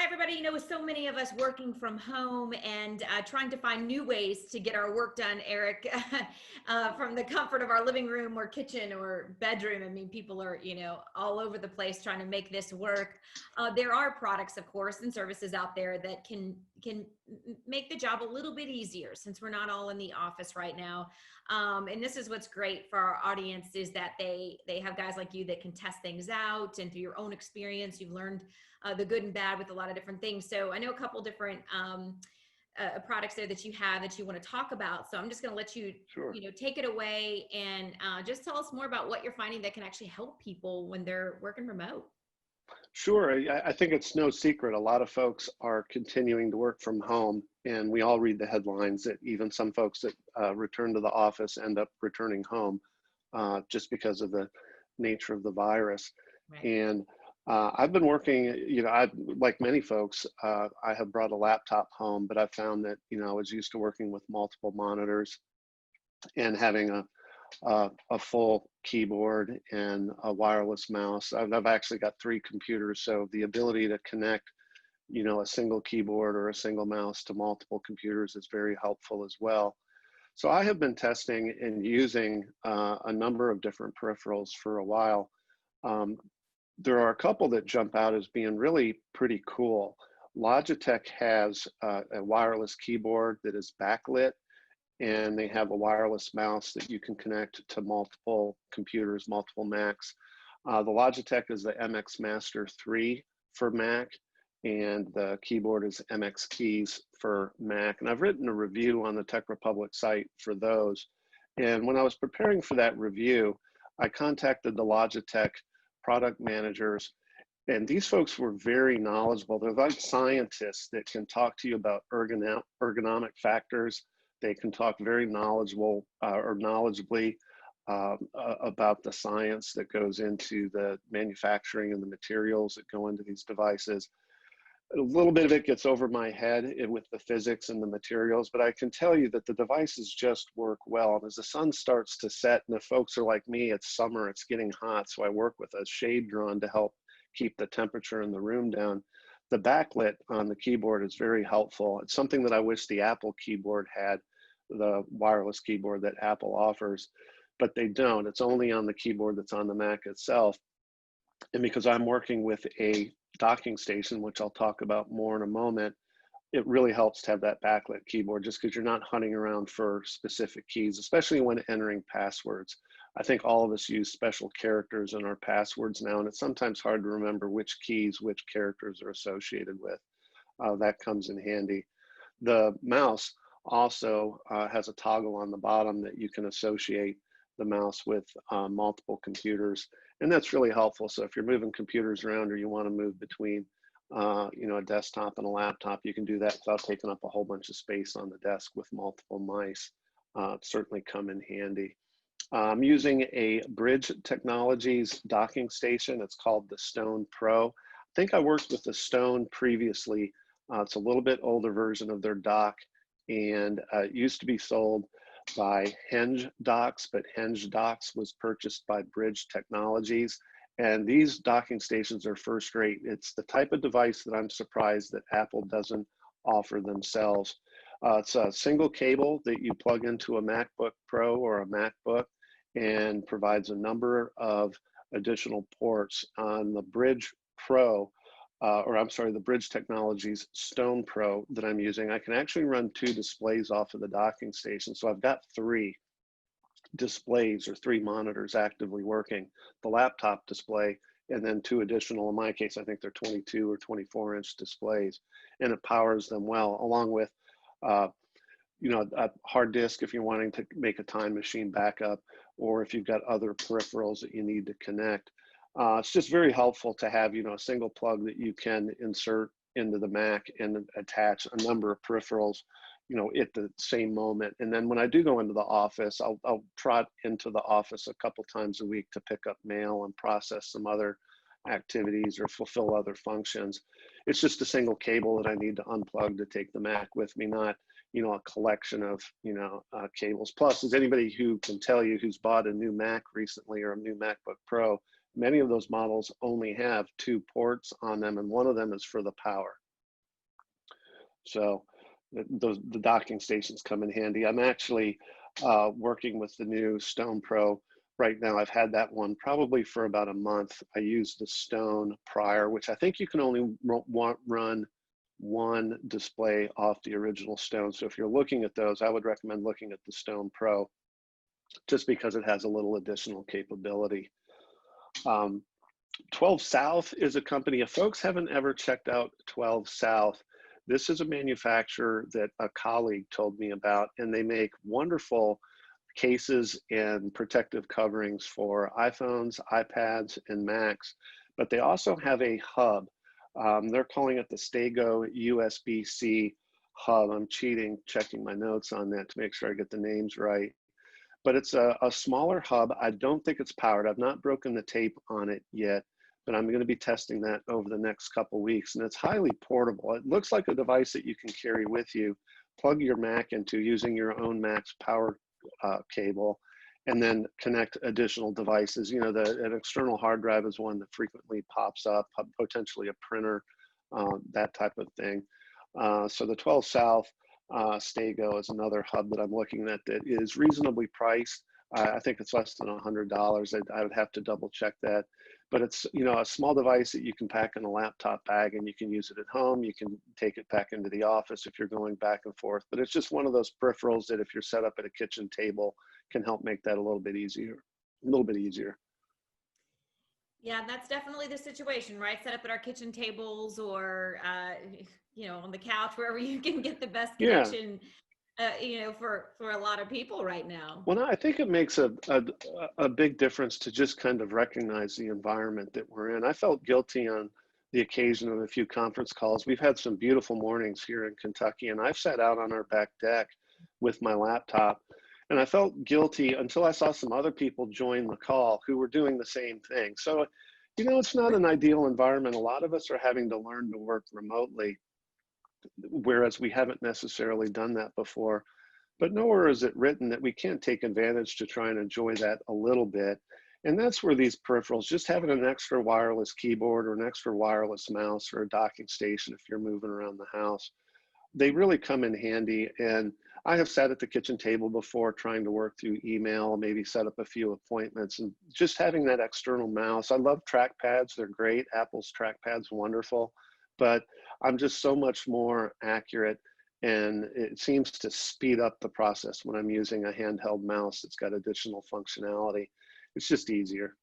everybody. With so many of us working from home and trying to find new ways to get our work done, Eric, from the comfort of our living room or kitchen or bedroom. I mean, people are, all over the place trying to make this work. There are products, of course, and services out there that can make the job a little bit easier since we're not all in the office right now. And this is what's great for our audience is that they have guys like you that can test things out, and through your own experience, you've learned the good and bad with a lot of different things. So I know a couple different products there that you have that you want to talk about. So I'm just going to let you, Sure. Take it away and just tell us more about what you're finding that can actually help people when they're working remote. Sure. I think it's no secret. A lot of folks are continuing to work from home, and we all read the headlines that even some folks that return to the office end up returning home just because of the nature of the virus. Right. And I've been working, like many folks, I have brought a laptop home, but I found that, I was used to working with multiple monitors and having a full keyboard and a wireless mouse. I've actually got 3 computers, so the ability to connect, a single keyboard or a single mouse to multiple computers is very helpful as well. So I have been testing and using a number of different peripherals for a while. There are a couple that jump out as being really pretty cool. Logitech has a wireless keyboard that is backlit, and they have a wireless mouse that you can connect to multiple computers, multiple Macs. The Logitech is the MX Master 3 for Mac, and the keyboard is MX Keys for Mac. And I've written a review on the Tech Republic site for those. And when I was preparing for that review, I contacted the Logitech product managers, and these folks were very knowledgeable. They're like scientists that can talk to you about ergonomic factors. They can talk very knowledgeably about the science that goes into the manufacturing and the materials that go into these devices. A little bit of it gets over my head with the physics and the materials, but I can tell you that the devices just work well. And as the sun starts to set, and if folks are like me, it's summer, it's getting hot, so I work with a shade drawn to help keep the temperature in the room down. The backlit on the keyboard is very helpful. It's something that I wish the Apple keyboard had, the wireless keyboard that Apple offers, but they don't. It's only on the keyboard that's on the Mac itself. And because I'm working with a docking station, which I'll talk about more in a moment, it really helps to have that backlit keyboard just because you're not hunting around for specific keys, especially when entering passwords. I think all of us use special characters in our passwords now, and it's sometimes hard to remember which keys, which characters are associated with. That comes in handy. The mouse also has a toggle on the bottom that you can associate the mouse with multiple computers. And that's really helpful. So if you're moving computers around or you want to move between a desktop and a laptop, you can do that without taking up a whole bunch of space on the desk with multiple mice. Certainly come in handy. I'm using a Bridge Technologies docking station. It's called the Stone Pro. I think I worked with the Stone previously. It's a little bit older version of their dock, and it used to be sold by Henge Docks, but Henge Docks was purchased by Bridge Technologies. And these docking stations are first rate. It's the type of device that I'm surprised that Apple doesn't offer themselves. It's a single cable that you plug into a MacBook Pro or a MacBook and provides a number of additional ports. On the Bridge Pro, the Bridge Technologies Stone Pro that I'm using, I can actually run 2 displays off of the docking station. So I've got 3 displays or 3 monitors actively working, the laptop display, and then 2 additional, in my case, I think they're 22 or 24-inch displays, and it powers them well, along with a hard disk if you're wanting to make a time machine backup, or if you've got other peripherals that you need to connect. It's just very helpful to have, a single plug that you can insert into the Mac and attach a number of peripherals, at the same moment. And then when I do go into the office, I'll trot into the office a couple times a week to pick up mail and process some other activities or fulfill other functions. It's just a single cable that I need to unplug to take the Mac with me, not, a collection of, cables. Plus, as anybody who can tell you who's bought a new Mac recently or a new MacBook Pro, many of those models only have 2 ports on them, and one of them is for the power. So the docking stations come in handy. I'm actually working with the new Stone Pro right now. I've had that one probably for about a month. I used the Stone prior, which I think you can only run one display off the original Stone. So if you're looking at those, I would recommend looking at the Stone Pro just because it has a little additional capability. 12 South is a company. If folks haven't ever checked out 12 South, this is a manufacturer that a colleague told me about, and they make wonderful cases and protective coverings for iPhones, iPads, and Macs. But they also have a hub. They're calling it the Stego USB-C Hub. I'm cheating, checking my notes on that to make sure I get the names right. But it's a smaller hub. I don't think it's powered. I've not broken the tape on it yet, but I'm going to be testing that over the next couple weeks. And it's highly portable. It looks like a device that you can carry with you, plug your Mac into using your own Mac's power cable, and then connect additional devices. You know, an external hard drive is one that frequently pops up, potentially a printer, that type of thing. So the 12 South Stego is another hub that I'm looking at that is reasonably priced. I think it's less than $100. I would have to double check that. But it's, you know, a small device that you can pack in a laptop bag, and you can use it at home. You can take it back into the office if you're going back and forth. But it's just one of those peripherals that if you're set up at a kitchen table can help make that a little bit easier. Yeah, that's definitely the situation, right? Set up at our kitchen tables or, you know, on the couch, wherever you can get the best Yeah. connection, you know, for a lot of people right now. Well, I think it makes a big difference to just kind of recognize the environment that we're in. I felt guilty on the occasion of a few conference calls. We've had some beautiful mornings here in Kentucky, and I've sat out on our back deck with my laptop, and I felt guilty until I saw some other people join the call who were doing the same thing. So, you know, it's not an ideal environment. A lot of us are having to learn to work remotely, whereas we haven't necessarily done that before. But nowhere is it written that we can't take advantage to try and enjoy that a little bit. And that's where these peripherals, just having an extra wireless keyboard or an extra wireless mouse or a docking station if you're moving around the house, they really come in handy. And I have sat at the kitchen table before trying to work through email, maybe set up a few appointments, and just having that external mouse. I love trackpads, they're great. Apple's trackpad's wonderful, but I'm just so much more accurate, and it seems to speed up the process when I'm using a handheld mouse that's got additional functionality. It's just easier.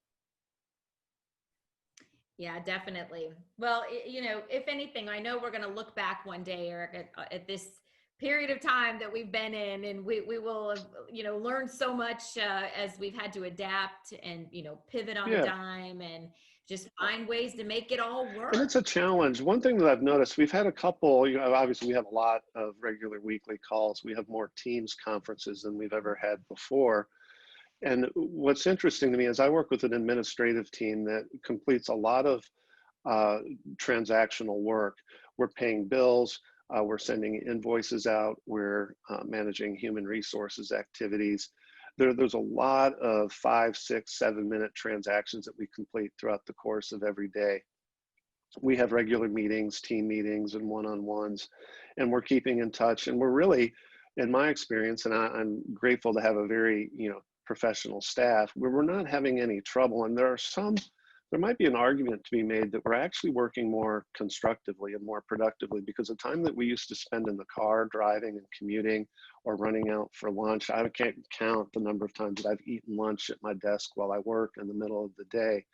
Yeah, definitely. Well, you know, if anything, I know we're going to look back one day, Eric, at this period of time that we've been in, and we will have, you know, learned so much as we've had to adapt and, you know, pivot on a Yeah. dime and just find ways to make it all And work. it's a challenge. One thing that I've noticed, we've had a couple, you know, obviously we have a lot of regular weekly calls. We have more Teams conferences than we've ever had before. And what's interesting to me is I work with an administrative team that completes a lot of transactional work. We're paying bills, we're sending invoices out, we're managing human resources activities. There's a lot of 5, 6, 7-minute transactions that we complete throughout the course of every day. We have regular meetings, team meetings, and one-on-ones, and we're keeping in touch. And we're really, in my experience, and I'm grateful to have a very, you know, professional staff, where we're not having any trouble. And there might be an argument to be made that we're actually working more constructively and more productively, because the time that we used to spend in the car driving and commuting or running out for lunch, I can't count the number of times that I've eaten lunch at my desk while I work in the middle of the day.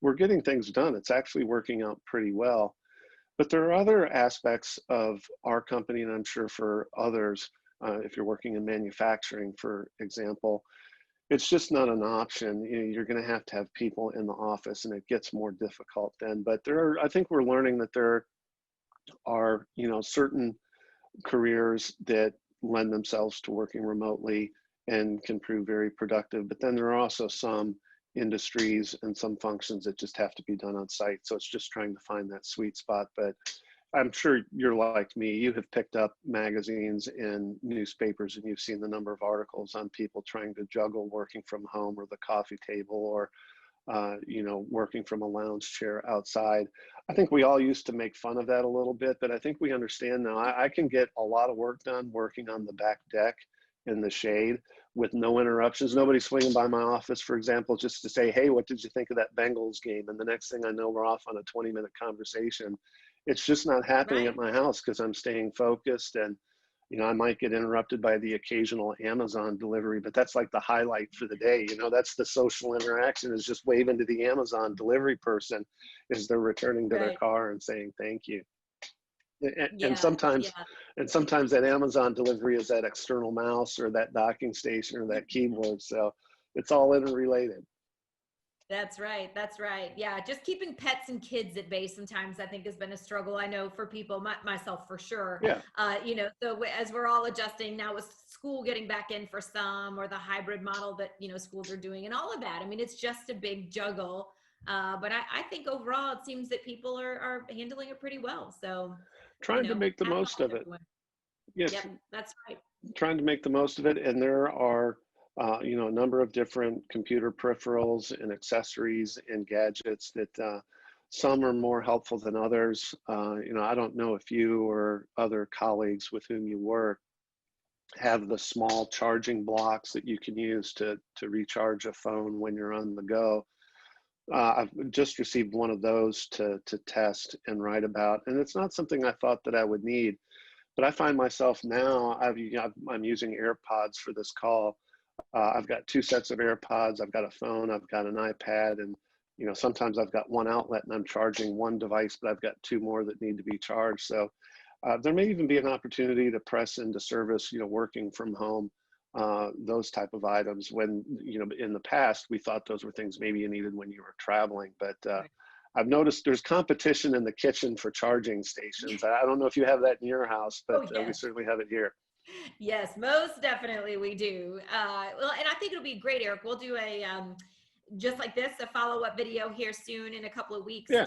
We're getting things done. It's actually working out pretty well. But there are other aspects of our company, and I'm sure for others, if you're working in manufacturing, for example, it's just not an option. You know, you're going to have people in the office, and it gets more difficult then. But I think we're learning that there are, you know, certain careers that lend themselves to working remotely and can prove very productive. But then there are also some industries and some functions that just have to be done on site. So it's just trying to find that sweet spot. But I'm sure you're like me. You have picked up magazines and newspapers, and you've seen the number of articles on people trying to juggle working from home or the coffee table or working from a lounge chair outside. I think we all used to make fun of that a little bit, but I think we understand now. I can get a lot of work done working on the back deck in the shade with no interruptions. Nobody swinging by my office, for example, just to say, hey, what did you think of that Bengals game? And the next thing I know, we're off on a 20-minute conversation. It's just not happening at my house because I'm staying focused. And I might get interrupted by the occasional Amazon delivery, but that's like the highlight for the day. That's the social interaction, is just waving to the Amazon delivery person as they're returning to their car and saying thank you. And sometimes that Amazon delivery is that external mouse or that docking station or that keyboard. So it's all interrelated. That's right. That's right. Yeah. Just keeping pets and kids at bay sometimes I think has been a struggle. I know for people, myself for sure. Yeah. So as we're all adjusting now with school getting back in for some, or the hybrid model that, schools are doing and all of that. I mean, it's just a big juggle. But I think overall it seems that people are handling it pretty well. So trying to make the most of it. Yes. Yep, that's right. Trying to make the most of it. And there are a number of different computer peripherals and accessories and gadgets that some are more helpful than others. I don't know if you or other colleagues with whom you work have the small charging blocks that you can use to recharge a phone when you're on the go. I've just received one of those to test and write about, and it's not something I thought that I would need, but I find myself now, I'm using AirPods for this call. I've got 2 sets of AirPods, I've got a phone, I've got an iPad, and sometimes I've got one outlet and I'm charging one device, but I've got 2 more that need to be charged. So there may even be an opportunity to press into service, working from home, those type of items when, in the past, we thought those were things maybe you needed when you were traveling. But I've noticed there's competition in the kitchen for charging stations. I don't know if you have that in your house, but we certainly have it here. Yes, most definitely we do. Well, and I think it'll be great, Eric. We'll do a, just like this, a follow-up video here soon in a couple of weeks to,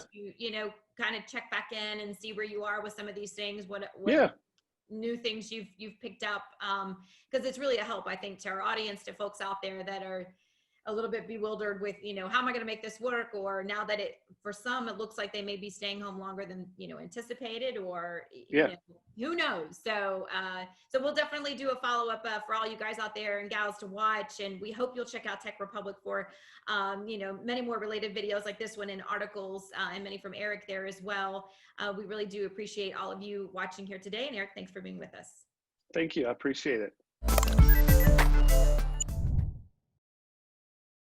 kind of check back in and see where you are with some of these things, what new things you've picked up. Because it's really a help, I think, to our audience, to folks out there that are a little bit bewildered with, how am I going to make this work? Or now that for some, it looks like they may be staying home longer than, anticipated, or, who knows? So, so we'll definitely do a follow-up for all you guys out there and gals to watch. And we hope you'll check out Tech Republic for, many more related videos like this one, and articles, and many from Eric there as well. We really do appreciate all of you watching here today. And Eric, thanks for being with us. Thank you. I appreciate it.